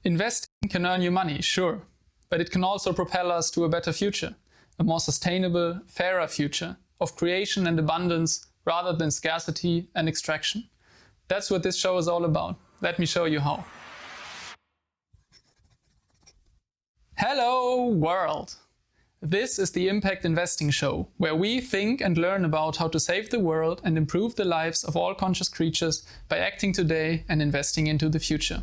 Investing can earn you money, sure, but it can also propel us to a better future, a more sustainable, fairer future of creation and abundance rather than scarcity and extraction. That's what this show is all about. Let me show you how. Hello world! This is the Impact Investing Show, where we think and learn about how to save the world and improve the lives of all conscious creatures by acting today and investing into the future.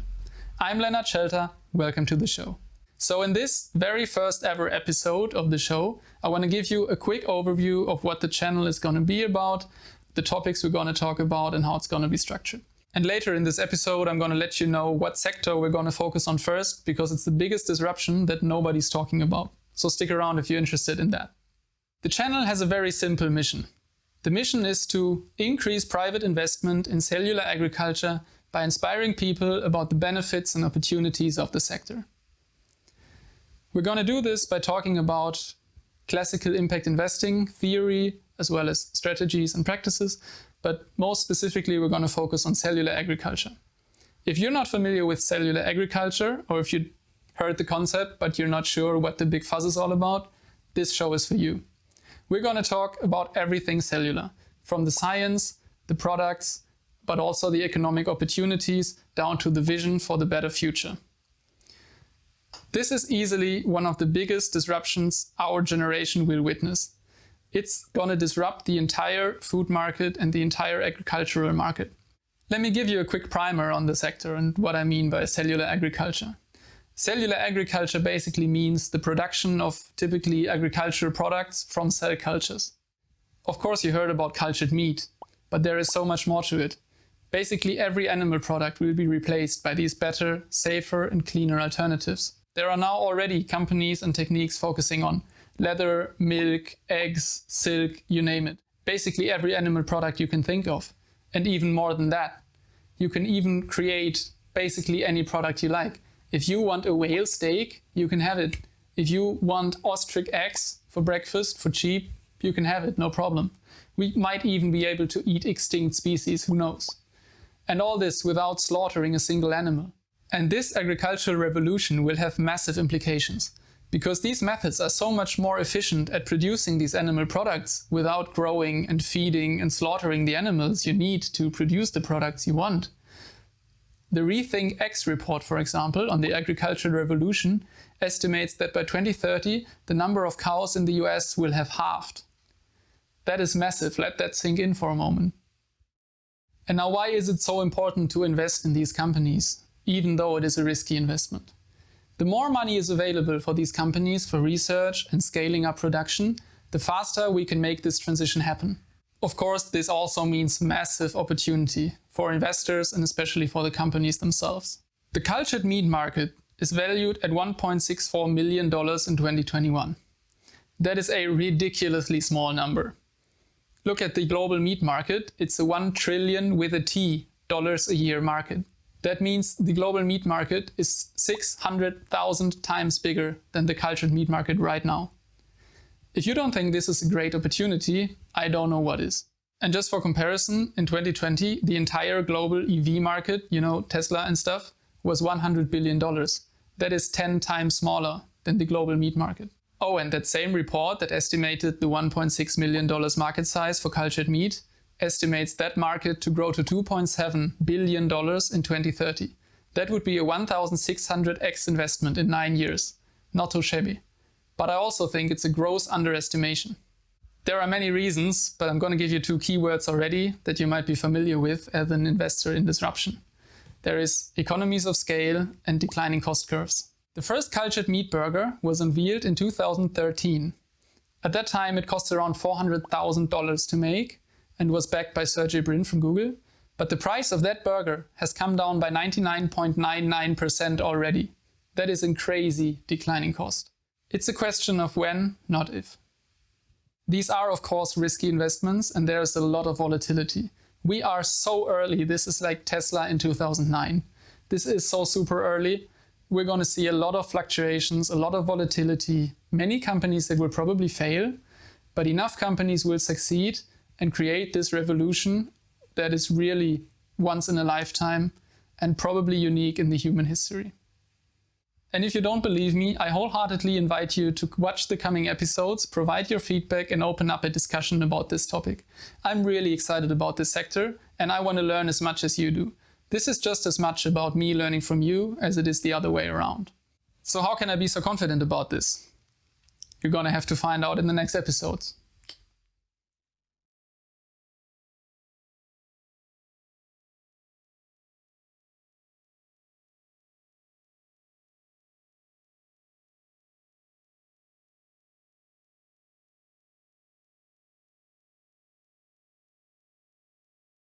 I'm Lennart Schelter, welcome to the show. So in this very first ever episode of the show, I want to give you a quick overview of what the channel is going to be about, the topics we're going to talk about and how it's going to be structured. And later in this episode, I'm going to let you know what sector we're going to focus on first, because it's the biggest disruption that nobody's talking about. So stick around if you're interested in that. The channel has a very simple mission. The mission is to increase private investment in cellular agriculture by inspiring people about the benefits and opportunities of the sector. We're going to do this by talking about classical impact investing theory, as well as strategies and practices, but most specifically we're going to focus on cellular agriculture. If you're not familiar with cellular agriculture, or if you heard the concept but you're not sure what the big fuzz is all about, this show is for you. We're going to talk about everything cellular, from the science, the products, but also the economic opportunities, down to the vision for the better future. This is easily one of the biggest disruptions our generation will witness. It's going to disrupt the entire food market and the entire agricultural market. Let me give you a quick primer on the sector and what I mean by cellular agriculture. Cellular agriculture basically means the production of typically agricultural products from cell cultures. Of course, you heard about cultured meat, but there is so much more to it. Basically, every animal product will be replaced by these better, safer, and cleaner alternatives. There are now already companies and techniques focusing on leather, milk, eggs, silk, you name it. Basically every animal product you can think of. And even more than that. You can even create basically any product you like. If you want a whale steak, you can have it. If you want ostrich eggs for breakfast for cheap, you can have it, no problem. We might even be able to eat extinct species, who knows? And all this without slaughtering a single animal. And this agricultural revolution will have massive implications, because these methods are so much more efficient at producing these animal products without growing and feeding and slaughtering the animals you need to produce the products you want. The Rethink X report, for example, on the agricultural revolution estimates that by 2030 the number of cows in the US will have halved. That is massive, let that sink in for a moment. And now, why is it so important to invest in these companies, even though it is a risky investment? The more money is available for these companies for research and scaling up production, the faster we can make this transition happen. Of course, this also means massive opportunity for investors and especially for the companies themselves. The cultured meat market is valued at $1.64 million in 2021. That is a ridiculously small number. Look at the global meat market, it's a $1 trillion with a T dollars a year market. That means the global meat market is 600,000 times bigger than the cultured meat market right now. If you don't think this is a great opportunity, I don't know what is. And just for comparison, in 2020, the entire global EV market, you know, Tesla and stuff, was $100 billion. That is 10 times smaller than the global meat market. Oh, and that same report that estimated the $1.6 million market size for cultured meat estimates that market to grow to $2.7 billion in 2030. That would be a 1,600x investment in 9 years. Not too shabby. But I also think it's a gross underestimation. There are many reasons, but I'm going to give you two keywords already that you might be familiar with as an investor in disruption. There is economies of scale and declining cost curves. The first cultured meat burger was unveiled in 2013. At that time it cost around $400,000 to make and was backed by Sergey Brin from Google, but the price of that burger has come down by 99.99% already. That is a crazy declining cost. It's a question of when, not if. These are of course risky investments and there is a lot of volatility. We are so early, this is like Tesla in 2009. This is so super early. We're going to see a lot of fluctuations, a lot of volatility, many companies that will probably fail, but enough companies will succeed and create this revolution that is really once in a lifetime and probably unique in the human history. And if you don't believe me, I wholeheartedly invite you to watch the coming episodes, provide your feedback, and open up a discussion about this topic. I'm really excited about this sector, and I want to learn as much as you do. This is just as much about me learning from you as it is the other way around. So how can I be so confident about this? You're gonna have to find out in the next episodes.